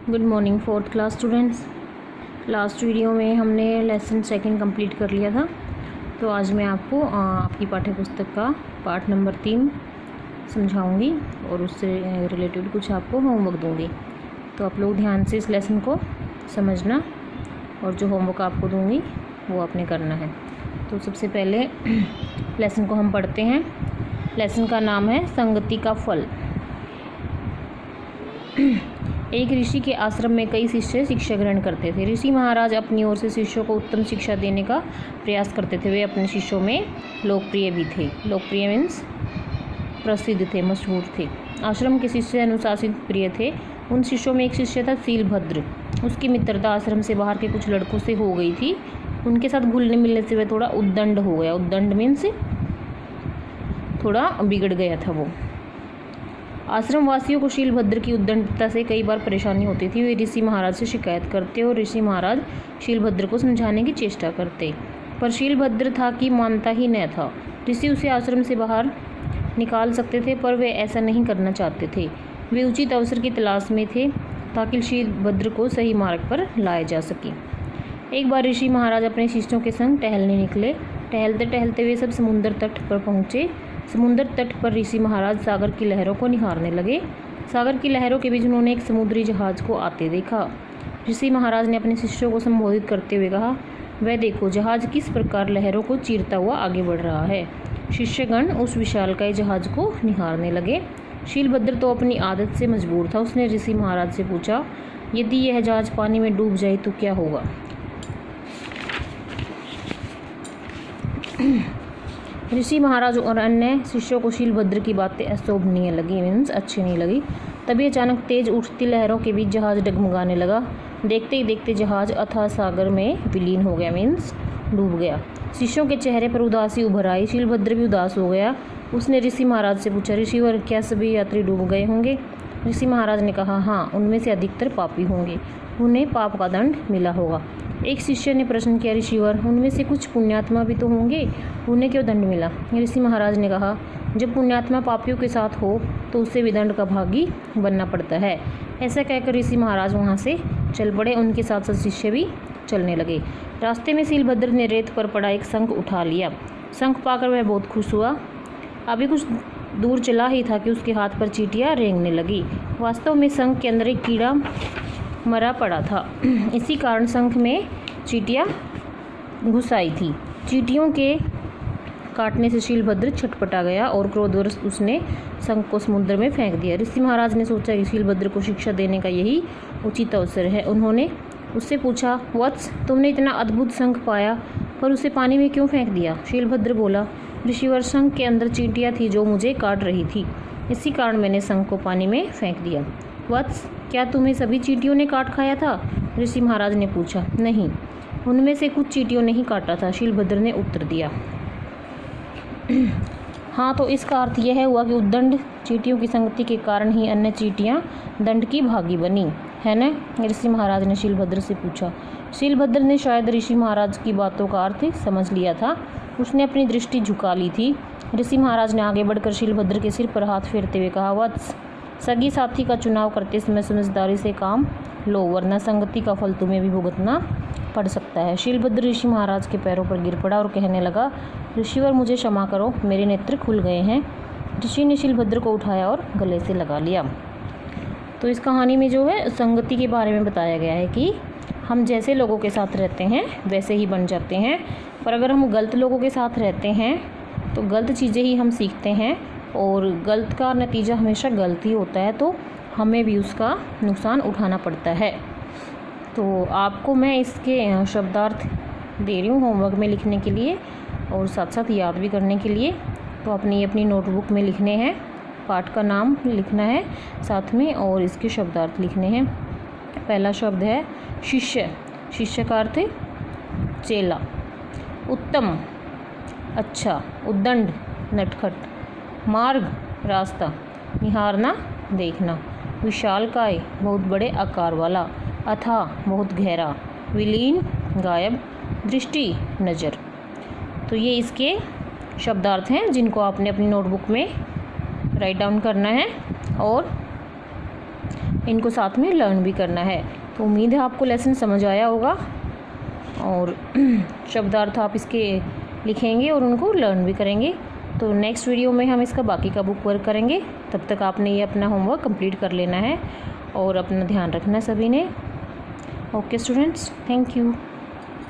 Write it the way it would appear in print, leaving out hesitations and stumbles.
Good morning fourth class students. Last video में हमने lesson second complete कर लिया था, तो आज मैं आपको आपकी पाठ्य पुस्तक का पाठ नंबर 3 समझाऊंगी और उससे रिलेटेड कुछ आपको होमवर्क दूंगी। तो आप लोग ध्यान से इस लेसन को समझना और जो होमवर्क आपको दूंगी वो आपने करना है। तो सबसे पहले लेसन को हम पढ़ते हैं। लेसन का नाम है संगति का फल। एक ऋषि के आश्रम में कई शिष्य शिक्षा ग्रहण करते थे। ऋषि महाराज अपनी ओर से शिष्यों को उत्तम शिक्षा देने का प्रयास करते थे। वे अपने शिष्यों में लोकप्रिय भी थे। लोकप्रिय मीन्स प्रसिद्ध थे, मशहूर थे। आश्रम के शिष्य अनुशासित प्रिय थे। उन शिष्यों में एक शिष्य था शीलभद्र। उसकी मित्रता आश्रम से बाहर के कुछ लड़कों से हो गई थी। उनके साथ घुलने मिलने से वह थोड़ा उद्दंड हो गया। उद्दंड मीन्स थोड़ा बिगड़ गया था वो। आश्रम वासियों को शीलभद्र की उद्दंडता से कई बार परेशानी होती थी। वे ऋषि महाराज से शिकायत करते और ऋषि महाराज शीलभद्र को समझाने की चेष्टा करते, पर शीलभद्र था कि मानता ही न था। ऋषि उसे आश्रम से बाहर निकाल सकते थे, पर वे ऐसा नहीं करना चाहते थे। वे उचित अवसर की तलाश में थे ताकि शीलभद्र को सही मार्ग पर लाया जा सके। एक बार ऋषि महाराज अपने शिष्यों के संग टहलने निकले। टहलते टहलते वे सब समुद्र तट पर पहुँचे। समुद्र तट पर ऋषि महाराज सागर की लहरों को निहारने लगे। सागर की लहरों के बीच उन्होंने एक समुद्री जहाज को आते देखा। ऋषि महाराज ने अपने शिष्यों को संबोधित करते हुए कहा, वह देखो, जहाज किस प्रकार लहरों को चीरता हुआ आगे बढ़ रहा है। शिष्यगण उस विशालकाय जहाज को निहारने लगे। शीलभद्र तो अपनी आदत से मजबूर था। उसने ऋषि महाराज से पूछा, यदि यह जहाज पानी में डूब जाए तो क्या होगा। ऋषि महाराज और अन्य शिष्यों को शीलभद्र की बातें अशोभनीय लगी, मीन्स अच्छी नहीं लगी। तभी अचानक तेज उठती लहरों के बीच जहाज डगमगाने लगा। देखते ही देखते जहाज अथाह सागर में विलीन हो गया, मीन्स डूब गया। शिष्यों के चेहरे पर उदासी उभर आई। शीलभद्र भी उदास हो गया। उसने ऋषि महाराज से पूछा, ऋषिवर, क्या सभी यात्री डूब गए होंगे। ऋषि महाराज ने कहा, हाँ, उनमें से अधिकतर पापी होंगे। उन्हें पाप का दंड मिला होगा। एक शिष्य ने प्रश्न किया, ऋषिवर, उनमें से कुछ पुण्यात्मा भी तो होंगे, उन्हें क्यों दंड मिला। ऋषि महाराज ने कहा, जब पुण्यात्मा पापियों के साथ हो तो उससे भी दंड का भागी बनना पड़ता है। ऐसा कहकर ऋषि महाराज वहाँ से चल पड़े। उनके साथ साथ शिष्य भी चलने लगे। रास्ते में शीलभद्र ने रेत पर पड़ा एक शंख उठा लिया। शंख पाकर वह बहुत खुश हुआ। अभी कुछ दूर चला ही था कि उसके हाथ पर चींटियाँ रेंगने लगी। वास्तव में शंख के अंदर एक कीड़ा मरा पड़ा था। इसी कारण शंख में चींटियाँ घुस आई थी। चींटियों के काटने से शीलभद्र छटपटा गया और क्रोधवश उसने शंख को समुद्र में फेंक दिया। ऋषि महाराज ने सोचा कि शीलभद्र को शिक्षा देने का यही उचित अवसर है। उन्होंने उससे पूछा, वत्स, तुमने इतना अद्भुत शंख पाया, पर उसे पानी में क्यों फेंक दिया। शीलभद्र बोला, ऋषिवर, शंख के अंदर चींटियाँ थी जो मुझे काट रही थी, इसी कारण मैंने शंख को पानी में फेंक दिया। वत्स, क्या तुम्हें सभी चींटियों ने काट खाया था। ऋषि महाराज ने पूछा। नहीं, उनमें से कुछ चींटियों ने ही काटा था, शीलभद्र ने उत्तर दिया। हाँ, तो इसका अर्थ यह हुआ कि उद्दंड चींटियों की संगति के कारण ही अन्य चींटियाँ दंड की भागी बनी, है ना। ऋषि महाराज ने शीलभद्र से पूछा। शीलभद्र ने शायद ऋषि महाराज की बातों का अर्थ समझ लिया था। उसने अपनी दृष्टि झुका ली थी। ऋषि महाराज ने आगे बढ़कर शीलभद्र के सिर पर हाथ फेरते हुए कहा, वत्स, सगी साथी का चुनाव करते समय समझदारी से काम लो, वरना संगति का फल तुम्हें भी भुगतना पड़ सकता है। शीलभद्र ऋषि महाराज के पैरों पर गिर पड़ा और कहने लगा, ऋषिवर, मुझे क्षमा करो, मेरे नेत्र खुल गए हैं। ऋषि ने शीलभद्र को उठाया और गले से लगा लिया। तो इस कहानी में जो है संगति के बारे में बताया गया है कि हम जैसे लोगों के साथ रहते हैं वैसे ही बन जाते हैं, पर अगर हम गलत लोगों के साथ रहते हैं तो गलत चीज़ें ही हम सीखते हैं और गलत का नतीजा हमेशा गलत ही होता है, तो हमें भी उसका नुकसान उठाना पड़ता है। तो आपको मैं इसके शब्दार्थ दे रही हूँ होमवर्क में लिखने के लिए और साथ साथ याद भी करने के लिए। तो अपनी नोटबुक में लिखने हैं, पाठ का नाम लिखना है साथ में और इसके शब्दार्थ लिखने हैं। पहला शब्द है शिष्य। शिष्य का अर्थ चेला। उत्तम, अच्छा। उद्दंड, नटखट। मार्ग, रास्ता। निहारना, देखना। विशालकाय, बहुत बड़े आकार वाला। अथाह, बहुत गहरा। विलीन, गायब। दृष्टि, नज़र। तो ये इसके शब्दार्थ हैं जिनको आपने अपनी नोटबुक में राइट डाउन करना है और इनको साथ में लर्न भी करना है। तो उम्मीद है आपको लेसन समझ आया होगा और शब्दार्थ आप इसके लिखेंगे और उनको लर्न भी करेंगे। तो नेक्स्ट वीडियो में हम इसका बाकी का बुक वर्क करेंगे। तब तक आपने ये अपना होमवर्क कंप्लीट कर लेना है और अपना ध्यान रखना सभी ने। Okay students, thank you.